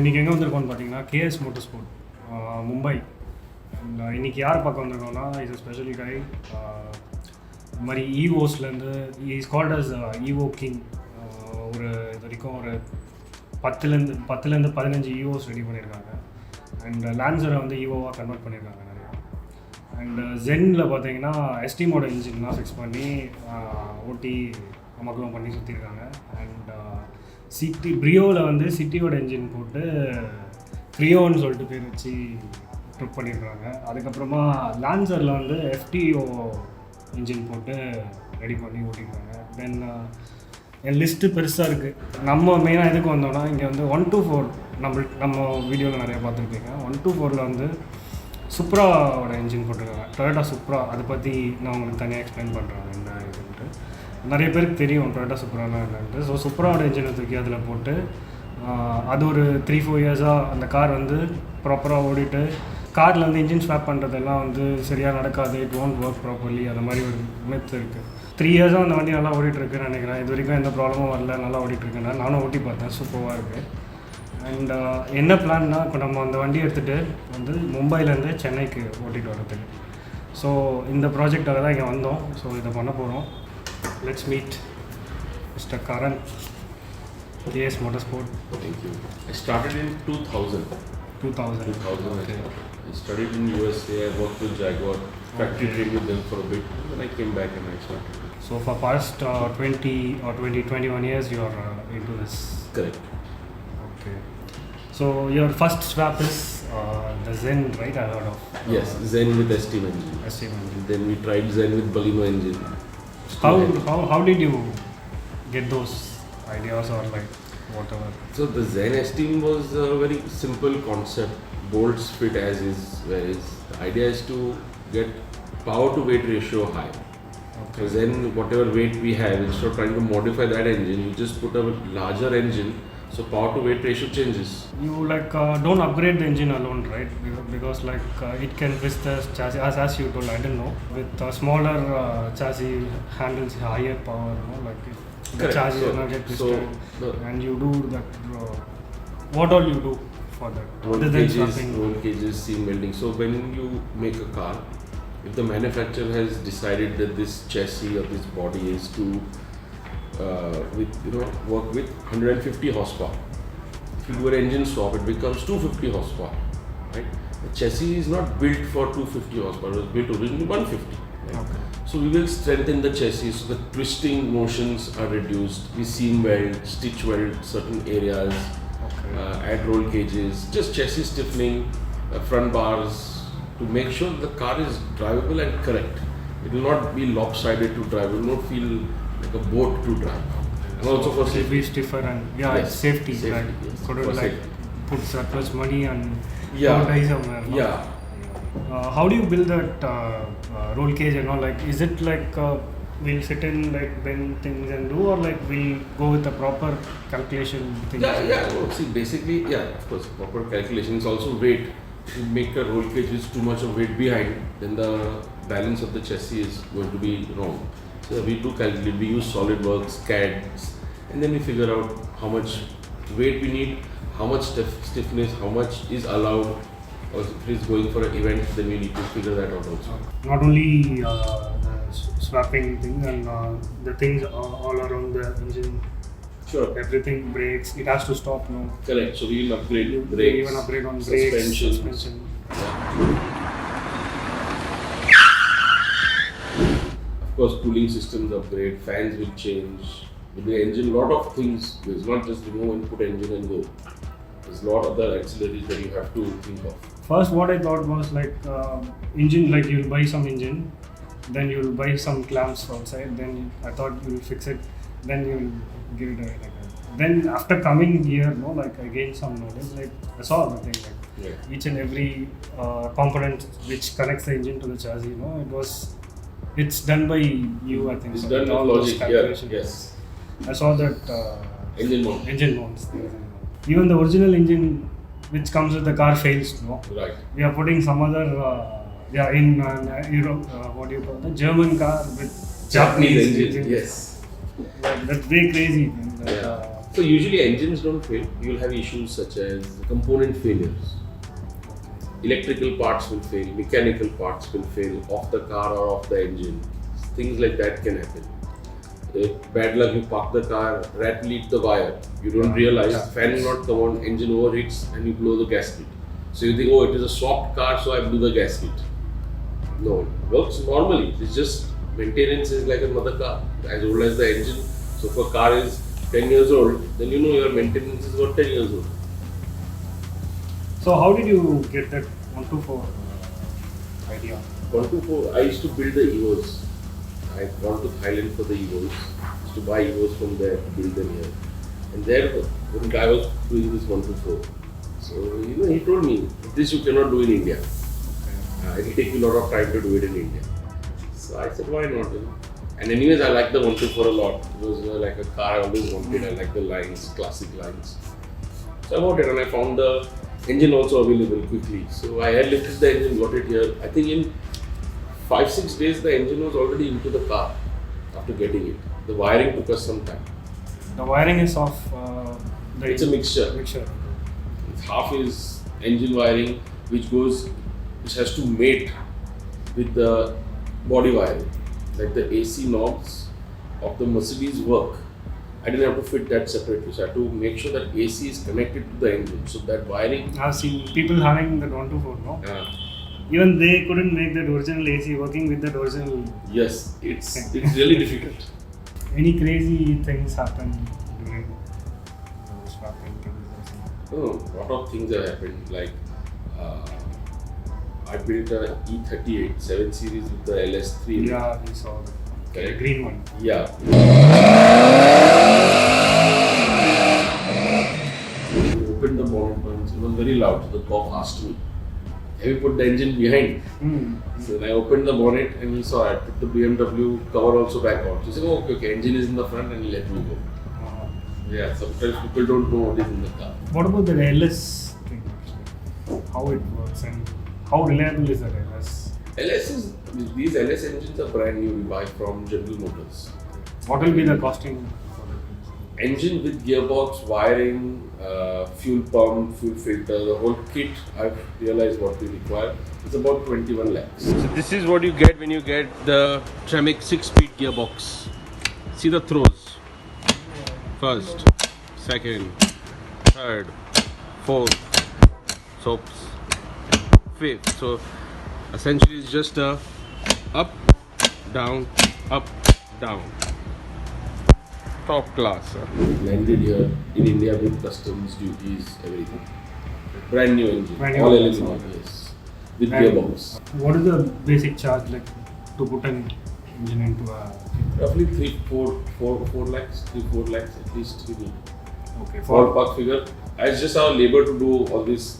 இன்றைக்கி எங்கே வந்திருக்கோம்னு பார்த்தீங்கன்னா KS motor sport Mumbai. And இன்றைக்கி யார் பார்க்க வந்திருக்கோம்னா இஸ் அ ஸ்பெஷல் கை. இந்த மாதிரி ஈவோஸ்லேருந்து இஸ் கால்ட் அஸ் ஈவோ கிங். ஒரு இது வரைக்கும் ஒரு 10 15 ஈவோஸ் ரெடி பண்ணியிருக்காங்க. அண்ட் லான்சரை வந்து ஈவோவாக கன்வெர்ட் பண்ணியிருக்காங்க நிறையா. அண்ட் ஜென்னில் பார்த்தீங்கன்னா எஸ்டிமோட இன்ஜின்லாம் ஃபிக்ஸ் பண்ணி ஓட்டி மக்களும் பண்ணி சுற்றிருக்காங்க. அண்ட் சிட்டி பிரியோவில் வந்து சிட்டியோட இன்ஜின் போட்டு ஃப்ரியோன்னு சொல்லிட்டு பேர் வச்சு ட்ரிப் பண்ணியிருக்காங்க. அதுக்கப்புறமா லான்சரில் வந்து எஃப்டிஓ இன்ஜின் போட்டு ரெடி பண்ணி ஓட்டியிருக்காங்க. தென் என் லிஸ்ட்டு பெருசாக இருக்குது. நம்ம மெயினாக எதுக்கு வந்தோம்னா இங்கே வந்து 124 நம்ம வீடியோவில் நிறையா பார்த்துருப்பீங்க. 124ல் வந்து சுப்ராவோட இன்ஜின் போட்டிருக்காங்க, டொயோட்டா சுப்ரா. அதை பற்றி நான் உங்களுக்கு தனியாக எக்ஸ்பிளைன் பண்ணுறேன் என்ன இதுன்ட்டு. நிறைய பேருக்கு தெரியும் டொயோட்டா சுப்ரானா என்னன்ட்டு. ஸோ சுப்ராவோட இன்ஜினை தூக்கி அதில் போட்டு அது ஒரு 3-4 இயர்ஸாக அந்த கார் வந்து ப்ராப்பராக ஓடிட்டு, காரில் வந்து இன்ஜின் ஸ்வாப் பண்ணுறதெல்லாம் வந்து சரியாக நடக்காது, இட் ஒன்ட் ஒர்க் ப்ராப்பர்லி, அந்த மாதிரி ஒரு மெத் இருக்குது. 3 இயர்ஸாக அந்த வண்டி நல்லா ஓடிட்டுருக்குன்னு நினைக்கிறேன். இது வரைக்கும் எந்த ப்ராப்ளமும் வரல, நல்லா ஓடிட்டுருக்குன்னா நானும் ஓட்டி பார்த்தேன், சூப்பராக இருக்குது. அண்ட் என்ன பிளான்னா இப்போ நம்ம அந்த வண்டி எடுத்துகிட்டு வந்து மும்பைலேருந்து சென்னைக்கு ஓட்டிகிட்டு வரதுக்கு. ஸோ இந்த ப்ராஜெக்டாக தான் இங்கே வந்தோம். ஸோ இதை பண்ண போகிறோம். Let's meet mister Karan, KS Motorsport. Thank you. I started in 2000. 2000. Okay. I studied in USA. I worked with Jaguar. Factory trained with them for a bit. Then I came back and I started. So for past 21 years you are into this. Correct. Okay. So your first swap is the Zen, right? I heard of. Yes, Zen with Steam engine. Steam engine. Then we tried Zen with Baleno engine. How did you get those ideas or like whatever? So the Zen Steam was a very simple concept. Bolts fit as is, whereas the idea is to get power to weight ratio high. Okay. So then whatever weight we have, instead of trying to modify that engine, you just put a larger engine, so power to weight ratio changes. You like don't upgrade the engine alone, right? Because like it can twist the chassis as you told. I don't know, with smaller chassis handles higher power, no? Like the Correct. chassis will not get twisted, and you do that. What all you do for that? Other than swapping? Roll cages, seam welding. So when you make a car, if the manufacturer has decided that this chassis or this body is to work with 150 horsepower, if you do an engine swap, it becomes 250 horsepower, right? The chassis is not built for 250 horsepower; it was built originally 150. Right? Okay. So we will strengthen the chassis so the twisting motions are reduced. We seam weld, stitch weld certain areas. Okay. Add roll cages, just chassis stiffening, front bars, to make sure the car is drivable and correct. It will not be lopsided to drive, it will not feel like a boat to drive. And So also for it will safety. be stiffer and Yes, it's safety, safety, right? yes. Couldn't For like safety. put surplus money and Yeah. go die somewhere. No? Yeah. How do you build that roll cage and all? Like, is it like we'll sit in like bend things and do, or like we'll go with a proper calculation thing? Yeah. No, see, basically, of course, proper calculation is also weight. If you make a roll cage with too much of weight behind, then the balance of the chassis is going to be wrong. So we do calculate, we use SolidWorks, CAD, and then we figure out how much weight we need, how much stiffness, how much is allowed, or if it is going for an event, then we need to figure that out also. Not only the swapping thing and the things all around the engine. Sure. Everything breaks. It has to stop. No. Correct. So we will upgrade You brakes, even upgrade on brakes, suspension. Of course, cooling systems upgrade, fans will change. With the engine, lot of things. It's not just remove and put engine and go. There's a lot of other auxiliaries that you have to think of. First, what I thought was like engine. Like you'll buy some engine, then you'll buy some clamps outside. Then I thought you'll fix it. Then you'll give it like that. Then after coming here, no, like I gained some knowledge. Like I saw everything. Like each and every component which connects the engine to the chassis. No, it's done by you. I think. It's so, done with with all those logic. calculations. Yes. I saw that Engine mount. engine mounts. Even the original engine which comes with the car fails. No. Right. We are putting some other in Europe, what do you call the German car with Japanese engine. Yes. That's very crazy. So usually engines don't fail. You will have issues such as component failures. Electrical parts will fail, mechanical parts will fail off the car or off the engine. Things like that can happen. If bad luck, you park the car, rat lead the wire. You don't realize, fan will not come on, engine overheats and you blow the gasket. So you think, oh, it is a swapped car, so I blew the gasket. No, it works normally. It's just maintenance is like another car, as old as the engine. So if a car is 10 years old, then you know your maintenance is about 10 years old. So how did you get that 124 idea? 124, I used to build the Evos. I gone to Thailand for the Evos. Used to buy Evos from there to build them here. And there, one guy was doing this 124. So, he told me, this you cannot do in India. It will take you a lot of time to do it in India. So I said, why not? And anyways, I like the 124 a lot. It was like a car I always wanted. I like the lines, classic lines. So I bought it and I found the engine also available quickly. So I had lifted the engine, got it here. I think in 5-6 days the engine was already into the car after getting it. The wiring took us some time. The wiring is of It's a mixture. Half is engine wiring which has to mate with the body wiring. Like the AC knobs of the Mercedes work. I didn't have to fit that separately, so I had to make sure that AC is connected to the engine, so that wiring. I've seen people having that 124, no? Even they couldn't make that original AC working with that original. Yes, it's really difficult. Any crazy things happen during swapping things? Oh, a lot of things have happened. Like I built a E38 7 Series with the LS3. Yeah, we saw the green one. Yeah. Opened the bonnet once. It was very loud. So the cop asked me, "Have you put the engine behind?" So then I opened the bonnet and he saw I put the BMW cover also back on. So he said, "Oh, okay, engine is in the front," and he let me go. Yeah, sometimes people don't know what is in the car. What about the LS thing? How it works and how reliable is that LS? These LS engines are brand new. We buy from General Motors. What will be the costing? Engine with gearbox, wiring, fuel pump, fuel filter, the whole kit. I've realized what we require. It's about 21 lakhs. So this is what you get when you get the Tremec 6-speed gearbox. See the throws. First, second, third, fourth, soaps, fifth. So essentially it's just a up, down, top class. Landed here in India with customs, duties, everything. Brand new engine, all aluminum, yes, with gearbox. What is the basic charge like to put an engine into a? Roughly 4 lakhs at least we need. Okay. Ballpark figure. It's just our labor to do all this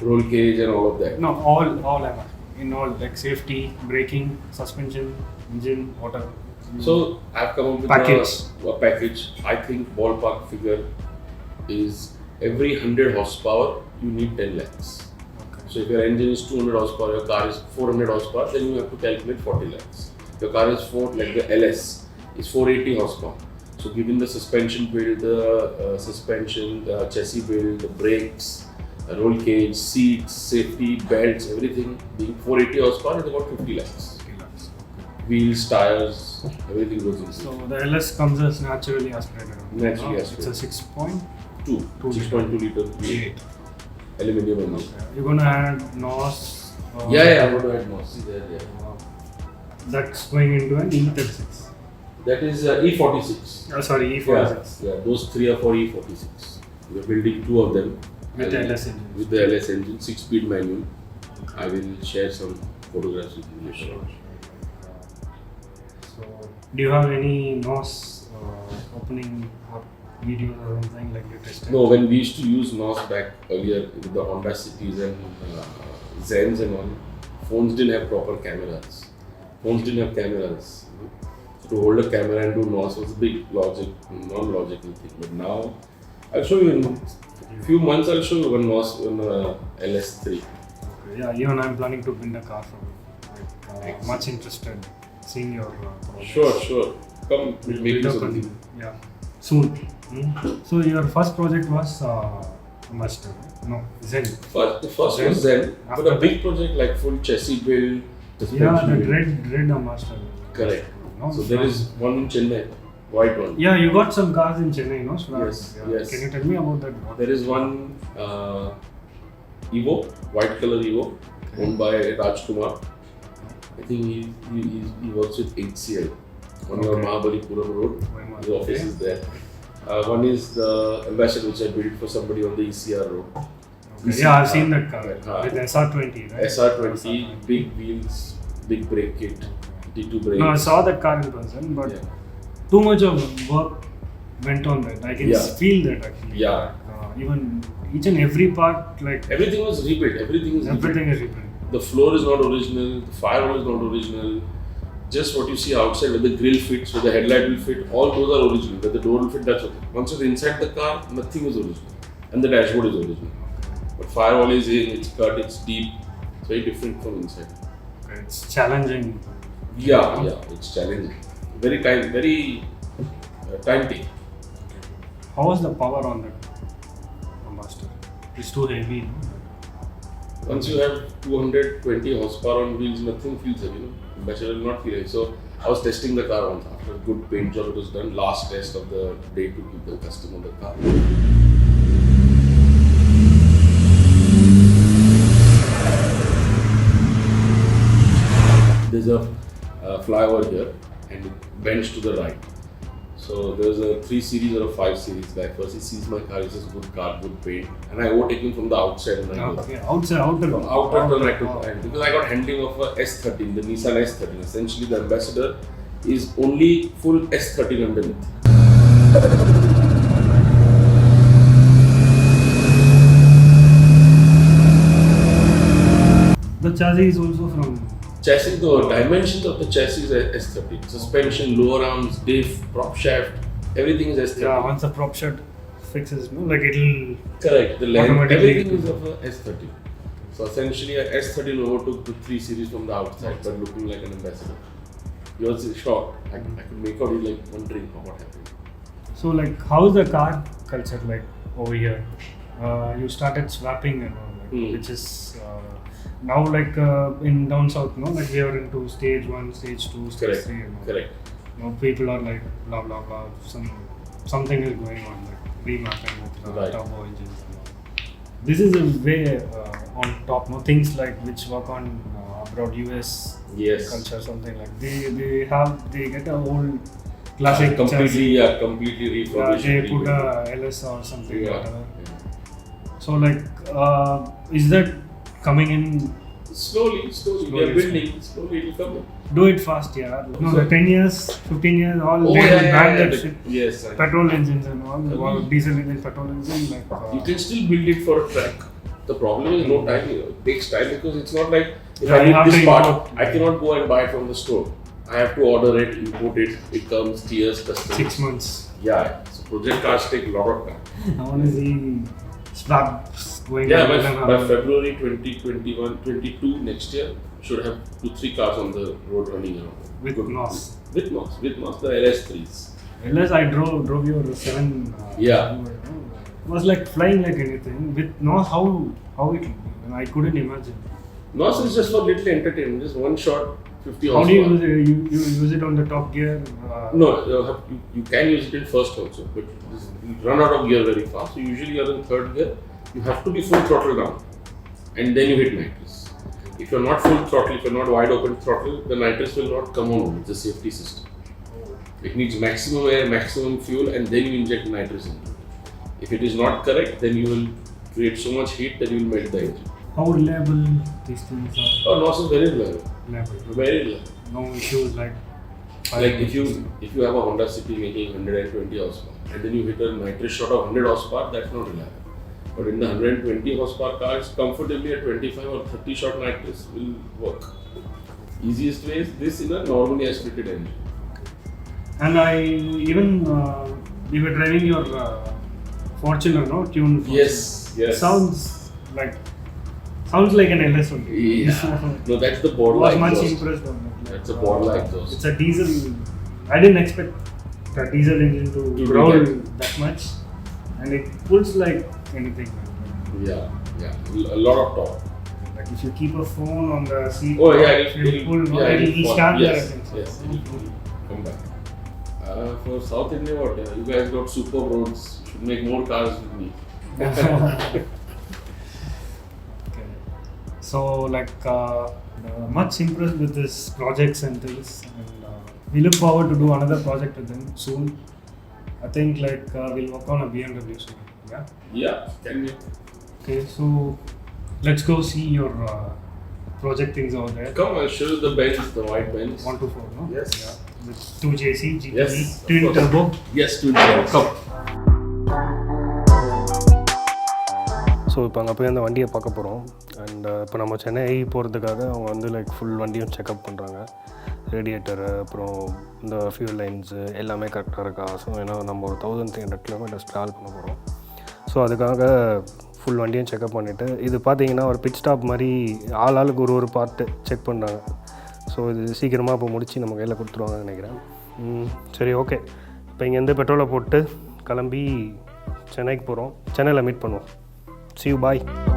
roll cage and all of that. No, all I'm asking. In all, like safety, braking, suspension, engine, water. So I've come up with a package. I think ballpark figure is every 100 horsepower you need 10 lakhs. Okay. So if your engine is 200 horsepower, your car is 400 horsepower, then you have to calculate 40 lakhs. Your car is like the LS is 480 horsepower. So given the suspension build, the suspension, the chassis build, the brakes, roll cage, seats, safety, belts, everything being 480 horsepower is about 50 lakhs. Wheels, tires, everything goes in. So the LS comes as naturally aspirated. Naturally aspirated. It's a 6.2 liter V8 aluminium engine. Okay. You're gonna add NOS. Yeah, I'm gonna add NOS. See there, yeah. That's going into an E36. That is E46. Sorry, E46. Yeah, those three are for E46. We're building 2 of them. With the LS engine. With the LS engine, 6-speed manual. I will share some photographs with you later. Sure. So, do you have any NOS opening or videos or something like you tested? No, when we used to use NOS back earlier with the Honda Cities and Zens and all, phones didn't have proper cameras. To hold a camera and do NOS was a big non-logical thing. But now, I'll show you in a few months. I'll show you one NOS on LS3. Okay, yeah, even I'm planning to build a car from you. Much interested seeing your progress. Sure. Come, we'll make you something. Yeah, soon. So your first project was Master? No, Zen. The first Zen. was Zen, but After a big project like full chassis build, Yeah, suspension the build. Dread Master. Correct. No, So there is one in Chennai, white one. Yeah, you got some cars in Chennai, no? Swag. Yes, Yeah. yes. Can you tell me about that? There is one Evo, white color Evo, owned by Rajkumar. I think he works with HCL on your Okay. Mahabalipuram road. Why The office is there. One is the Ambassador which I built for somebody on the ECR road. Okay. Yeah, I've seen that car Ah. with SR20, right? SR20, big wheels, big brake kit, T2 brakes. No, I saw that car in person, but Yeah. too much of work went on that. I can Yeah. feel that actually. Yeah. Like, even each and every part, like Everything was rebuilt. Everything is rebuilt. everything is rebuilt. The floor is not original. The firewall is not original. Just what you see outside, where the grill fits, where the headlight will fit, all those are original. Where the door will fit, that's okay. Once you're inside the car, nothing is original, and the dashboard is original. But firewall is in, it's cut, it's deep. It's very different from inside. Okay, it's challenging. Yeah, it's challenging. Very time taking. How was the power on that Master? It's too heavy, no? Once you have 220 horsepower on wheels, nothing feels heavy, no? Ambassador will not feel heavy. So I was testing the car once. After a good paint job, it was done. Last test of the day to give the customer the car. There's a flyover here and it bends to the right. So there's a 3 series or a 5 series guy. First he sees my car, he says good car, good paint, and I overtake him from the outside and I go. Okay, outer. From outer turn I took hand because I got handling of a S13, the Nissan S13. Essentially the Ambassador is only full S13 underneath. The chassis is also from. Chassis, the dimensions of the chassis is S13. Suspension, lower arms, diff, prop shaft, everything is S13. Yeah, once the prop shot fixes, no, like it'll. Correct. The length, Automatically everything is of a S13. So essentially, a S13 overtook the 3 series from the outside, but looking like an Ambassador. He was shocked. I could make out he like wondering what happened. So like, how's the car culture like over here? You started swapping and all, like, which is now like in down south, no, like we are into stage 1, stage 2, stage Correct. 3, and all. Correct. You know, people are like blah blah blah. Something is going on, like remapping with Right. turbo engines and all. This is a way on top, no, things like which work on abroad, US Yes. culture, something like they get a whole classic completely, chassis. completely Yeah, refurbished. they put rebuilt. a LS or something, Yeah. whatever. So like, is that coming in? Slowly, we Slowly, are building. Slowly, it will come in. Do it fast, yeah. No, So- the 10 years, 15 years, all Oh, they yeah, ban that yeah. shit. Yes. Petrol engines and all, Agreed. diesel engine, petrol engine, like. You can still build it for a track. The problem is no time. It takes time because it's not like if Yeah, I you have need this to part, import. I cannot go and buy it from the store. I have to order it, import it. It comes, tiers, customs. 6 months. Yeah. So project cars take a lot of time. I want to see swaps going Yeah, on. by February 2021, 22 next year, should have 2-3 cars on the road running around. With Good. NOS. With NOS, the LS3s. Unless I drove your 7. Yeah. It was like flying like anything. With NOS, how it would be? I couldn't imagine. NOS is just for little entertainment, just one shot, 50 How do you horsepower. use it? You use it on the top gear? No, you can use it in first also, but you run out of gear very fast. So usually you're in third gear, you have to be full throttle down, and then you hit nitrous. If you're not full throttle, if you're not wide open throttle, the nitrous will not come on. It's a safety system. It needs maximum air, maximum fuel, and then you inject nitrous into it. If it is not correct, then you will create so much heat that you will melt the engine. How reliable these things are? Oh, NOS is very reliable. Reliable. Very reliable. No issues like. Like if you have a Honda City making 120 horsepower and then you hit a nitrous shot of 100 horsepower, that's not reliable. But in the 120 horsepower cars, comfortably a 25 or 30 shot nitrous will work. Easiest way is this in a normally aspirated engine. And I even we were driving your Fortuner, no, tuned. Fortuner. Yes. Sounds like an LS only. Yeah. No, that's the I was Borla much exhaust. impressed on it. That's a Borla exhaust. It's a diesel. I didn't expect the diesel engine to do growl that. that much, and it pulls like anything. A lot of torque. Like if you keep a phone on the seat, Oh yeah, if you pull, it'll fall. stand there. Yes, I think. yes, it'll come back. For South India, what? You guys got super roads. You should make more cars with me. Okay. So like much impressed with this projects and things, and we look forward to do another project with them soon. I think like we'll work on a BMW soon. Yeah. Yeah, can we? Okay, so let's go see your project things over there. Come, I'll show you the Benz, the white Benz. 124, no? Yes. Yeah. With 2JC, GTE, Yes, of twin course. turbo. Yes, twin turbo. Come. So இப்போ அங்கே போய் அந்த வண்டியை பார்க்க போகிறோம். And இப்போ நம்ம சென்னை போகிறதுக்காக அவங்க வந்து லைக் ஃபுல் வண்டியும் செக்அப் பண்ணுறாங்க. ரேடியேட்டரு, அப்புறம் இந்த ஃபியூல் லைன்ஸு எல்லாமே கரெக்டாக இருக்கா. ஸோ ஏன்னா நம்ம ஒரு 1300 கிலோமீட்டர்ஸ் ட்ராவல் பண்ண போகிறோம். ஸோ அதுக்காக ஃபுல் வண்டியும் செக்அப் பண்ணிவிட்டு, இது பார்த்தீங்கன்னா ஒரு பிட் ஸ்டாப் மாதிரி ஆளுக்கு ஒரு பார்ட்டு செக் பண்ணுறாங்க. ஸோ இது சீக்கிரமாக இப்போ முடித்து நம்ம கையில் கொடுத்துருவாங்கன்னு நினைக்கிறேன். சரி, ஓகே. இப்போ இங்கேருந்து பெட்ரோலை போட்டு கிளம்பி சென்னைக்கு போகிறோம். சென்னையில் மீட் பண்ணுவோம். See you, bye.